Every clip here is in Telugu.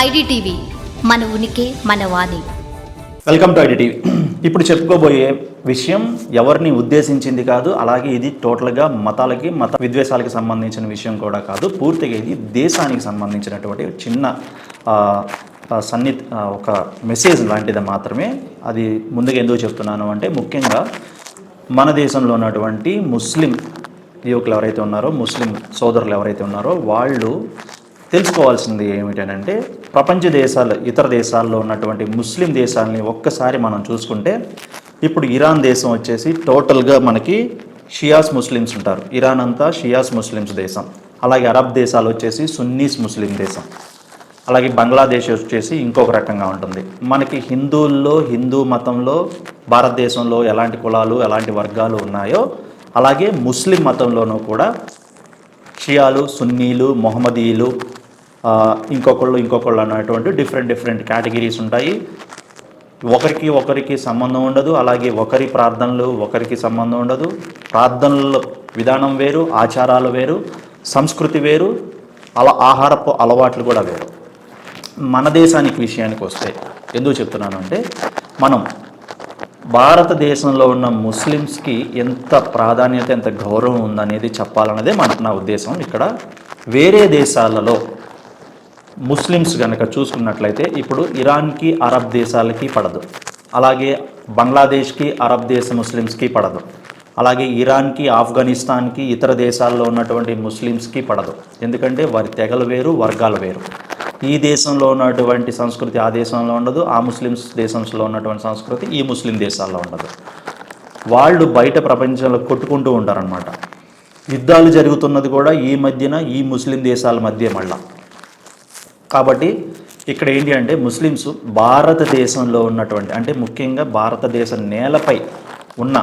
ఐడిటీవీ మన ఉనికి మన వాణి. Welcome to IDTV. ఇప్పుడు చెప్పుకోబోయే విషయం ఎవరిని ఉద్దేశించింది కాదు, అలాగే ఇది టోటల్గా మత విద్వేషాలకు సంబంధించిన విషయం కూడా కాదు. పూర్తిగా ఇది దేశానికి సంబంధించినటువంటి చిన్న ఒక మెసేజ్ లాంటిది మాత్రమే. అది ముందుగా ఎందుకు చెప్తున్నాను అంటే, ముఖ్యంగా మన దేశంలో ఉన్నటువంటి ముస్లిం యువకులు ఎవరైతే ఉన్నారో, ముస్లిం సోదరులు ఎవరైతే ఉన్నారో, వాళ్ళు తెలుసుకోవాల్సింది ఏమిటంటే, ప్రపంచ దేశాలు ఇతర దేశాల్లో ఉన్నటువంటి ముస్లిం దేశాలని ఒక్కసారి మనం చూసుకుంటే, ఇప్పుడు ఇరాన్ దేశం వచ్చేసి టోటల్గా మనకి షియాస్ ముస్లిమ్స్ ఉంటారు. ఇరాన్ అంతా షియాస్ ముస్లిమ్స్ దేశం. అలాగే అరబ్ దేశాలు వచ్చేసి సున్నీస్ ముస్లిం దేశం. అలాగే బంగ్లాదేశ్ వచ్చేసి ఇంకొక రకంగా ఉంటుంది. మనకి హిందూ మతంలో భారతదేశంలో ఎలాంటి కులాలు ఎలాంటి వర్గాలు ఉన్నాయో, అలాగే ముస్లిం మతంలోనూ కూడా షియాలు, సున్నీలు, మొహమ్మదీయులు, ఇంకొకళ్ళు అన్నటువంటి డిఫరెంట్ కేటగిరీస్ ఉంటాయి. ఒకరికి సంబంధం ఉండదు. అలాగే ఒకరి ప్రార్థనలు ఒకరికి సంబంధం ఉండదు. ప్రార్థనల విధానం వేరు, ఆచారాలు వేరు, సంస్కృతి వేరు, ఆహారపు అలవాట్లు కూడా వేరు. మన దేశానికి విషయానికి వస్తే ఎందుకు చెప్తున్నాను అంటే, మనం భారతదేశంలో ఉన్న ముస్లిమ్స్కి ఎంత ప్రాధాన్యత, ఎంత గౌరవం ఉందనేది చెప్పాలన్నదే నా ఉద్దేశం. ఇక్కడ వేరే దేశాలలో ముస్లిమ్స్ కనుక చూసుకున్నట్లయితే, ఇప్పుడు ఇరాన్కి అరబ్ దేశాలకి పడదు, అలాగే బంగ్లాదేశ్కి అరబ్ దేశ ముస్లిమ్స్కి పడదు, అలాగే ఇరాన్కి, ఆఫ్ఘనిస్తాన్కి, ఇతర దేశాల్లో ఉన్నటువంటి ముస్లిమ్స్కి పడదు. ఎందుకంటే వారి తెగలు వేరు, వర్గాలు వేరు. ఈ దేశంలో ఉన్నటువంటి సంస్కృతి ఆ దేశంలో ఉండదు, ఆ ముస్లిమ్స్ దేశంలో ఉన్నటువంటి సంస్కృతి ఈ ముస్లిం దేశాల్లో ఉండదు. వాళ్ళు బయట ప్రపంచంలో కొట్టుకుంటూ ఉంటారనమాట. యుద్ధాలు జరుగుతున్నది కూడా ఈ ముస్లిం దేశాల మధ్య మళ్ళా. కాబట్టి ఇక్కడ ఏంటి అంటే, ముస్లిమ్స్ భారతదేశంలో ఉన్నటువంటి, అంటే ముఖ్యంగా భారతదేశ నేలపై ఉన్న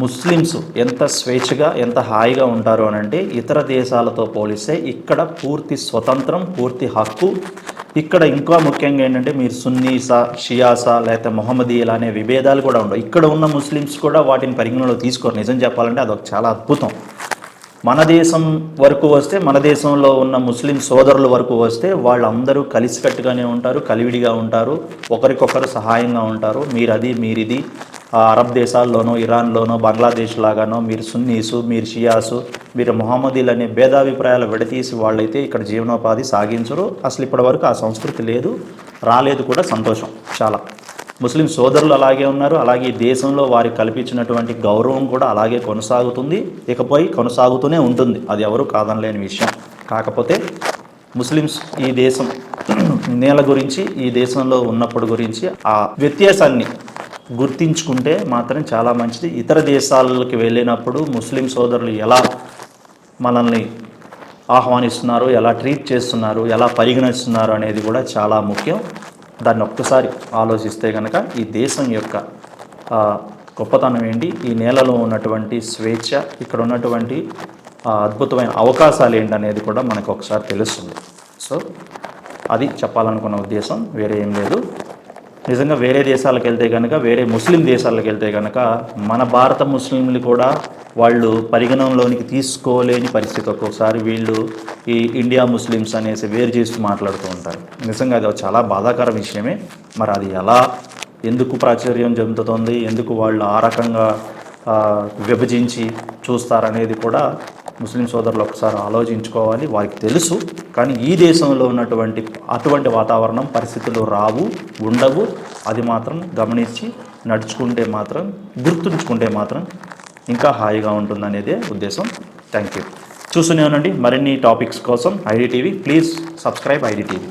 ముస్లిమ్స్ ఎంత స్వేచ్ఛగా, ఎంత హాయిగా ఉంటారు అని అంటే, ఇతర దేశాలతో పోలిస్తే ఇక్కడ పూర్తి స్వతంత్రం, పూర్తి హక్కు. ఇక్కడ ఇంకా ముఖ్యంగా ఏంటంటే, మీరు సున్నీసా, షియాసా లేకపోతే మొహమ్మదీయులా అనే విభేదాలు కూడా ఉండవు. ఇక్కడ ఉన్న ముస్లిమ్స్ కూడా వాటిని పరిగణలో తీసుకోరు. నిజం చెప్పాలంటే అదొక చాలా అద్భుతం. మన దేశం వరకు వస్తే, మన దేశంలో ఉన్న ముస్లిం సోదరుల వరకు వస్తే, వాళ్ళందరూ కలిసికట్టుగానే ఉంటారు, కలివిడిగా ఉంటారు, ఒకరికొకరు సహాయంగా ఉంటారు. మీరిది అరబ్ దేశాల్లోనో, ఇరాన్లోనో, బంగ్లాదేశ్ లాగానో మీరు సున్నీసు, మీరు షియాసు, మీరు మొహమ్మదీలు అనే భేదాభిప్రాయాలు విడతీసి వాళ్ళైతే ఇక్కడ జీవనోపాధి సాగించరు. అసలు ఇప్పటి వరకు ఆ సంస్కృతి లేదు, రాలేదు కూడా. సంతోషం. చాలా ముస్లిం సోదరులు అలాగే ఉన్నారు. అలాగే ఈ దేశంలో వారికి కల్పించినటువంటి గౌరవం కూడా అలాగే కొనసాగుతుంది, ఇకపై కొనసాగుతూనే ఉంటుంది. అది ఎవరు కాదనలేని విషయం. కాకపోతే ముస్లిమ్స్ ఈ దేశం నేల గురించి, ఈ దేశంలో ఉన్నప్పుడు గురించి ఆ వ్యత్యాసాన్ని గుర్తించుకుంటే మాత్రం చాలా మంచిది. ఇతర దేశాలకి వెళ్ళినప్పుడు ముస్లిం సోదరులు ఎలా మనల్ని ఆహ్వానిస్తున్నారు, ఎలా ట్రీట్ చేస్తున్నారు, ఎలా పరిగణిస్తున్నారు అనేది కూడా చాలా ముఖ్యం. దాన్ని ఒక్కసారి ఆలోచిస్తే కనుక ఈ దేశం యొక్క గొప్పతనం ఏంటి, ఈ నేలలో ఉన్నటువంటి స్వేచ్ఛ, ఇక్కడ ఉన్నటువంటి అద్భుతమైన అవకాశాలు ఏంటి అనేది కూడా మనకు ఒకసారి తెలుస్తుంది. సో అది చెప్పాలనుకున్న ఉద్దేశం, వేరే ఏం లేదు. నిజంగా వేరే దేశాలకు వెళ్తే కనుక, వేరే ముస్లిం దేశాలకు వెళ్తే కనుక, మన భారత ముస్లింలు కూడా వాళ్ళు పరిగణనలోనికి తీసుకోలేని పరిస్థితి. ఒక్కొక్కసారి వీళ్ళు ఈ ఇండియా ముస్లిమ్స్ అనేసి వేరు చేస్తూ మాట్లాడుతూ ఉంటారు. నిజంగా అది చాలా బాధాకర విషయమే. మరి అది ఎందుకు ప్రాచుర్యం చెందుతుంది, ఎందుకు వాళ్ళు ఆ రకంగా విభజించి చూస్తారనేది కూడా ముస్లిం సోదరులు ఒకసారి ఆలోచించుకోవాలి. వారికి తెలుసు, కానీ ఈ దేశంలో ఉన్నటువంటి అటువంటి వాతావరణం, పరిస్థితులు రావు, ఉండవు. అది మాత్రం గమనించి నడుచుకుంటే మాత్రం, గుర్తుంచుకుంటే మాత్రం ఇంకా హాయిగా ఉంటుందనేదే ఉద్దేశం. Thank you. చూస్తూనే ఉండండి మరిన్ని టాపిక్స్ కోసం ఐడిటీవీ. Please subscribe IDTV.